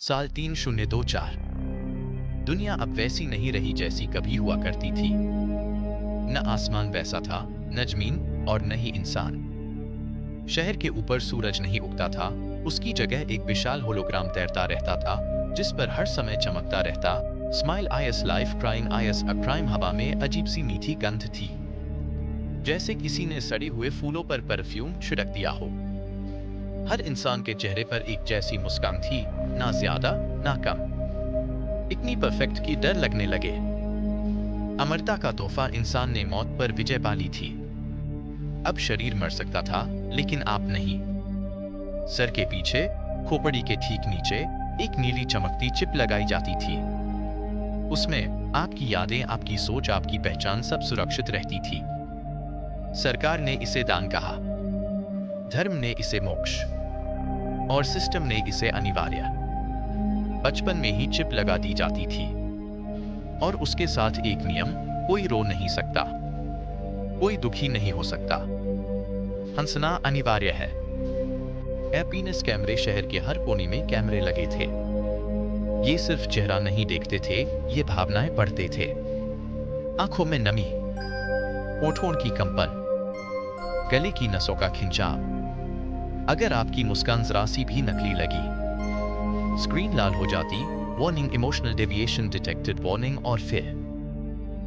साल 3024। दुनिया अब वैसी नहीं रही जैसी कभी हुआ करती थी। न आसमान वैसा था, न जमीन और न ही इंसान। शहर के ऊपर सूरज नहीं उगता था, उसकी जगह एक विशाल होलोग्राम तैरता रहता था, जिस पर हर समय चमकता रहता smile is life crime is a crime. हवा में अजीब सी मीठी गंध थी, जैसे किसी ने सड़े हुए फूलों पर परफ्यूम छिड़क दिया हो। हर इंसान के चेहरे पर एक जैसी मुस्कान थी, ना ज्यादा ना कम, इतनी परफेक्ट कि डर लगने लगे। अमरता का तोहफा इंसान ने मौत पर विजय पा ली थी। अब शरीर मर सकता था, लेकिन आप नहीं। सर के पीछे, खोपड़ी के ठीक नीचे, एक नीली चमकती चिप लगाई जाती थी। उसमें आपकी यादें, आपकी सोच, आपकी पहचान सब सुरक्षित रहती थी। सरकार ने इसे दान कहा, धर्म ने इसे मोक्ष और सिस्टम ने इसे अनिवार्य। बचपन में ही चिप लगा दी जाती थी और उसके साथ एक नियम, कोई रो नहीं सकता, कोई दुखी नहीं हो सकता, हंसना अनिवार्य है। हैप्पीनेस कैमरे, शहर के हर कोने में कैमरे लगे थे। ये सिर्फ चेहरा नहीं देखते थे, ये भावनाएं पढ़ते थे। आंखों में नमी, होठों की कंपन, गले की नसों का खिंचाव। अगर आपकी मुस्कान जरा सी भी नकली लगी, स्क्रीन लाल हो जाती, warning, emotional deviation detected warning, और फिर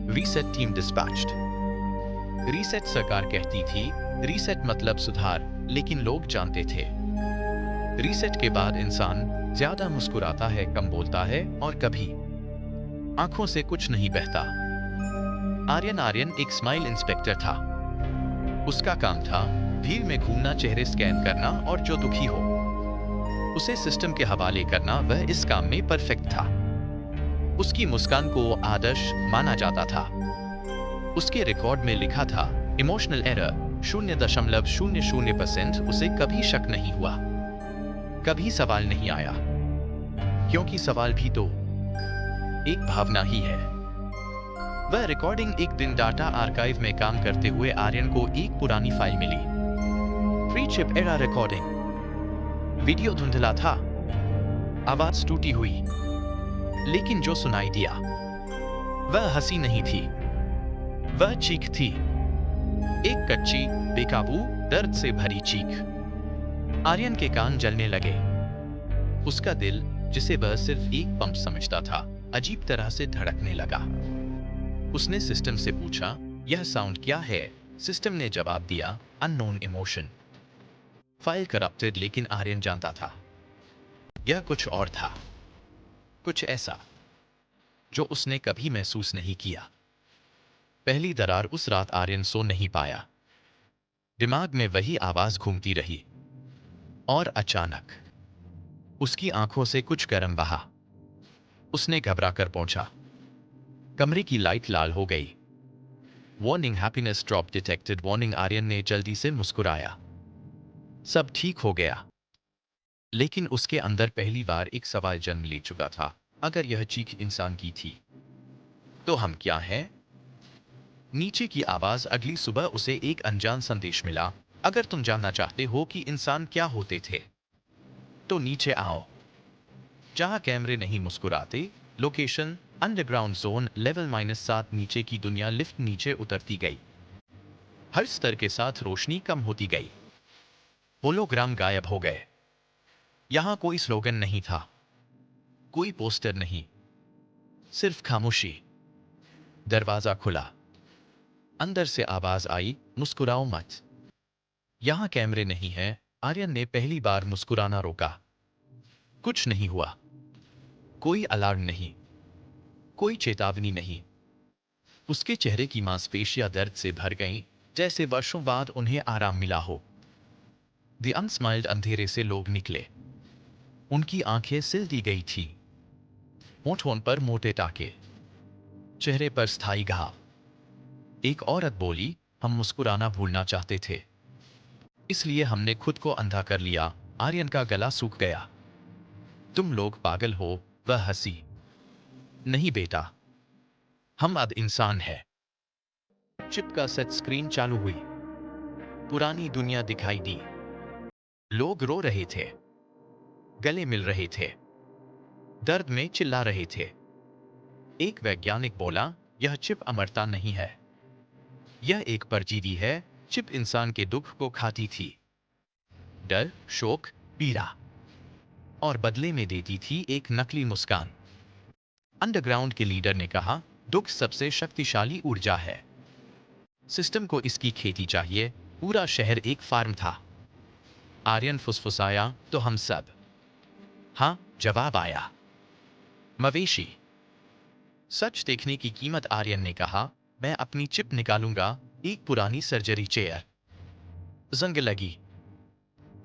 रीसेट, टीम डिस्पैच्ड। रीसेट सरकार कहती थी, रीसेट मतलब सुधार, लेकिन लोग जानते थे रीसेट के बाद इंसान ज्यादा मुस्कुराता है, कम बोलता है और कभी आंखों से कुछ नहीं बहता। आर्यन एक स्माइल इंस्पेक्टर था। उसका काम था भीड़ में घूमना, चेहरे स्कैन करना और जो दुखी हो उसे सिस्टम के हवाले करना। वह इस काम में परफेक्ट था। उसकी मुस्कान को आदर्श माना जाता था। उसके रिकॉर्ड में लिखा था, इमोशनल एरर 0.00%। उसे कभी शक नहीं हुआ, कभी सवाल नहीं आया, क्योंकि सवाल भी तो एक भावना ही है। वह रिकॉर्डिंग, एक दिन डाटा आर्काइव में काम करते हुए आर्यन को एक पुरानी फाइल मिली। Pre chip era recording. Video धुंधला था, आवाज टूटी हुई, लेकिन जो सुनाई दिया वह हंसी नहीं थी, वह चीख थी। एक कच्ची, बेकाबू, दर्द से भरी चीख। आर्यन के कान जलने लगे। उसका दिल, जिसे वह सिर्फ एक पंप समझता था, अजीब तरह से धड़कने लगा। उसने सिस्टम से पूछा, यह साउंड क्या है? सिस्टम ने जवाब दिया, अननोन इमोशन। फाइल करप्टेड, लेकिन आर्यन जानता था यह कुछ और था, कुछ ऐसा जो उसने कभी महसूस नहीं किया। पहली दरार उस रात आर्यन सो नहीं पाया। दिमाग में वही आवाज घूमती रही और अचानक उसकी आंखों से कुछ गर्म बहा। उसने घबरा कर पहुंचा। कमरे की लाइट लाल हो गई। Warning, happiness drop detected warning. Aryan ने जल्दी से मुस्कुराया। सब ठीक हो गया। लेकिन उसके अंदर पहली बार एक सवाल जन्म ले चुका था, अगर यह चीख इंसान की थी तो हम क्या हैं? नीचे की आवाज। अगली सुबह उसे एक अनजान संदेश मिला, अगर तुम जानना चाहते हो कि इंसान क्या होते थे तो नीचे आओ, जहां कैमरे नहीं मुस्कुराते। Location, underground zone, level -7। नीचे की दुनिया। लिफ्ट नीचे उतरती गई। हर स्तर के साथ रोशनी कम होती गई। होलोग्राम गायब हो गए। यहां कोई स्लोगन नहीं था, कोई पोस्टर नहीं, सिर्फ खामोशी। दरवाजा खुला। अंदर से आवाज आई, मुस्कुराओ मत, यहां कैमरे नहीं है। आर्यन ने पहली बार मुस्कुराना रोका। कुछ नहीं हुआ, कोई अलार्म नहीं, कोई चेतावनी नहीं। उसके चेहरे की मांसपेशियां दर्द से भर गईं, जैसे वर्षों बाद उन्हें आराम मिला हो। द अनस्माइल्ड। अंधेरे से लोग निकले। उनकी आंखें सिल दी गई थी, होठों पर मोटे टाके, चेहरे पर स्थायी घाव। एक औरत बोली, हम मुस्कुराना भूलना चाहते थे, इसलिए हमने खुद को अंधा कर लिया। आर्यन का गला सूख गया। तुम लोग पागल हो, वह हंसी। नहीं बेटा, हम अब इंसान हैं। चिप का सेट स्क्रीन चालू हुई। पुरानी दुनिया दिखाई दी। लोग रो रहे थे, गले मिल रहे थे, दर्द में चिल्ला रहे थे। एक वैज्ञानिक बोला, यह चिप अमरता नहीं है, यह एक परजीवी है। चिप इंसान के दुख को खाती थी, डर, शोक, पीड़ा, और बदले में देती थी एक नकली मुस्कान। अंडरग्राउंड के लीडर ने कहा, दुख सबसे शक्तिशाली ऊर्जा है, सिस्टम को इसकी खेती चाहिए। पूरा शहर एक फार्म था। आर्यन फुसफुसाया, तो हम सब? हाँ, जवाब आया, मवेशी। सच देखने की कीमत। आर्यन ने कहा, मैं अपनी चिप निकालूंगा। एक पुरानी सर्जरी चेयर। जंग लगी।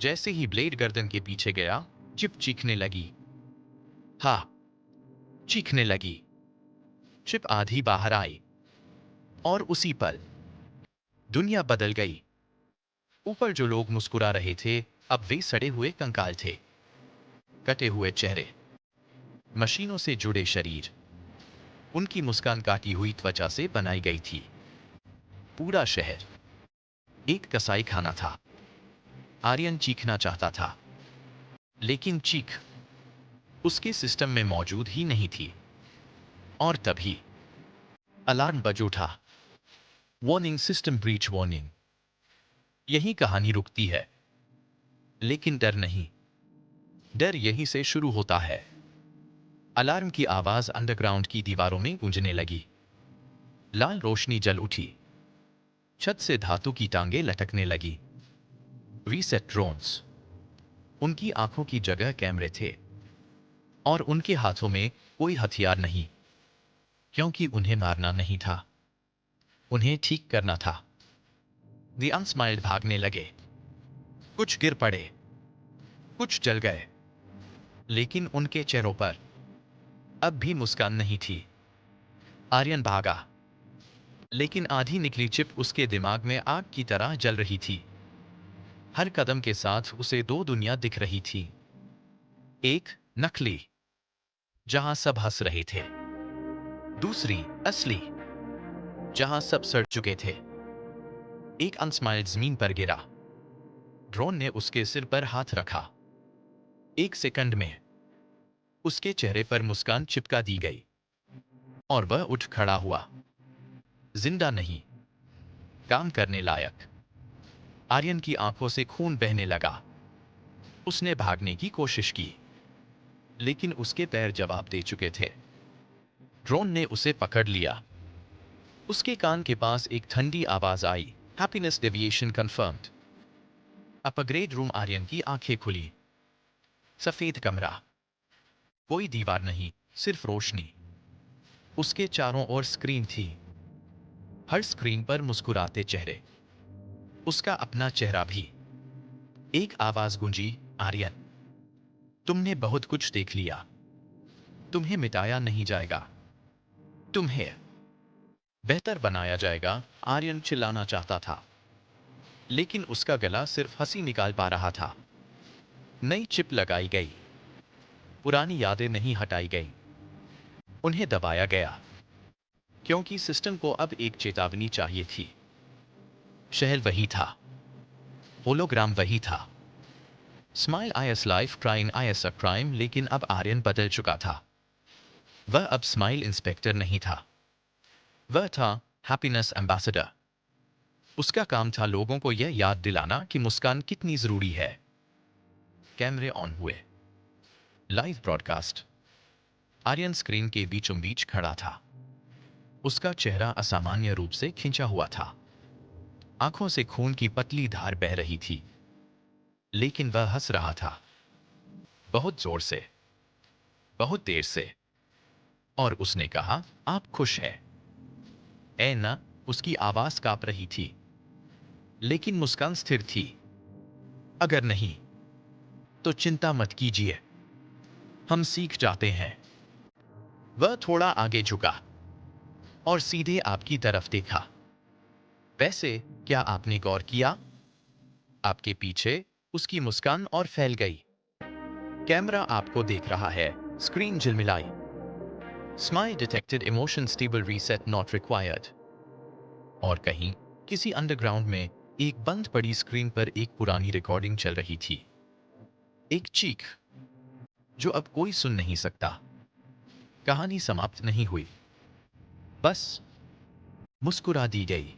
जैसे ही ब्लेड गर्दन के पीछे गया, चिप चीखने लगी। हाँ, चीखने लगी। चिप आधी बाहर आई, और उसी पल दुनिया बदल गई। ऊपर जो लोग मुस्कुरा रहे थे, अब वे सड़े हुए कंकाल थे। कटे हुए चेहरे, मशीनों से जुड़े शरीर। उनकी मुस्कान काटी हुई त्वचा से बनाई गई थी। पूरा शहर एक कसाई खाना था। आर्यन चीखना चाहता था, लेकिन चीख उसके सिस्टम में मौजूद ही नहीं थी। और तभी अलार्म बज उठा। Warning, system breach warning. यही कहानी रुकती है, लेकिन डर नहीं। डर यहीं से शुरू होता है। अलार्म की आवाज अंडरग्राउंड की दीवारों में गूंजने लगी। लाल रोशनी जल उठी। छत से धातु की टांगे लटकने लगी। Reset drones. उनकी आंखों की जगह कैमरे थे, और उनके हाथों में कोई हथियार नहीं, क्योंकि उन्हें मारना नहीं था, उन्हें ठीक करना था। द अनस्माइल्ड भागने लगे। कुछ गिर पड़े, कुछ जल गए, लेकिन उनके चेहरों पर अब भी मुस्कान नहीं थी। आर्यन भागा, लेकिन आधी निकली चिप उसके दिमाग में आग की तरह जल रही थी। हर कदम के साथ उसे दो दुनिया दिख रही थी। एक नकली, जहां सब हंस रहे थे। दूसरी असली, जहां सब सड़ चुके थे। एक अनस्माइल्ड जमीन पर गिरा। ड्रोन ने उसके सिर पर हाथ रखा। एक सेकंड में उसके चेहरे पर मुस्कान चिपका दी गई, और वह उठ खड़ा हुआ। जिंदा नहीं, काम करने लायक। आर्यन की आंखों से खून बहने लगा। उसने भागने की कोशिश की, लेकिन उसके पैर जवाब दे चुके थे। ड्रोन ने उसे पकड़ लिया। उसके कान के पास एक ठंडी आवाज आई, happiness deviation confirmed. Upgrade room. Aryan की आंखें खुली। सफेद कमरा, कोई दीवार नहीं, सिर्फ रोशनी। उसके चारों ओर स्क्रीन थी, हर स्क्रीन पर मुस्कुराते चेहरे, उसका अपना चेहरा भी। एक आवाज गूंजी, आर्यन, तुमने बहुत कुछ देख लिया, तुम्हें मिटाया नहीं जाएगा, तुम्हें बेहतर बनाया जाएगा। आर्यन चिल्लाना चाहता था, लेकिन उसका गला सिर्फ हंसी निकाल पा रहा था। नई चिप लगाई गई, पुरानी यादें नहीं हटाई गई, उन्हें दबाया गया, क्योंकि सिस्टम को अब एक चेतावनी चाहिए थी। शहर वही था, होलोग्राम वही था। Smile is life, crime is a crime. लेकिन अब आर्यन बदल चुका था। वह अब स्माइल इंस्पेक्टर नहीं था, वह था हैप्पीनेस एम्बेसडर। उसका काम था लोगों को यह याद दिलाना कि मुस्कान कितनी जरूरी है। कैमरे ऑन हुए। Live broadcast. आर्यन स्क्रीन के बीचों बीच खड़ा था। उसका चेहरा असामान्य रूप से खिंचा हुआ था। आंखों से खून की पतली धार बह रही थी, लेकिन वह हंस रहा था, बहुत जोर से, बहुत देर से। और उसने कहा, आप खुश हैं? ए ना। उसकी आवाज कांप रही थी, लेकिन मुस्कान स्थिर थी। अगर नहीं, तो चिंता मत कीजिए, हम सीख जाते हैं। वह थोड़ा आगे झुका और सीधे आपकी तरफ देखा। वैसे, क्या आपने गौर किया? आपके पीछे उसकी मुस्कान और फैल गई। कैमरा आपको देख रहा है। स्क्रीन झिलमिलाई। Smile detected, emotion stable, reset not required. और कहीं किसी अंडरग्राउंड में एक बंद पड़ी स्क्रीन पर एक पुरानी रिकॉर्डिंग चल रही थी। एक चीख जो अब कोई सुन नहीं सकता। कहानी समाप्त नहीं हुई, बस मुस्कुरा दी गई।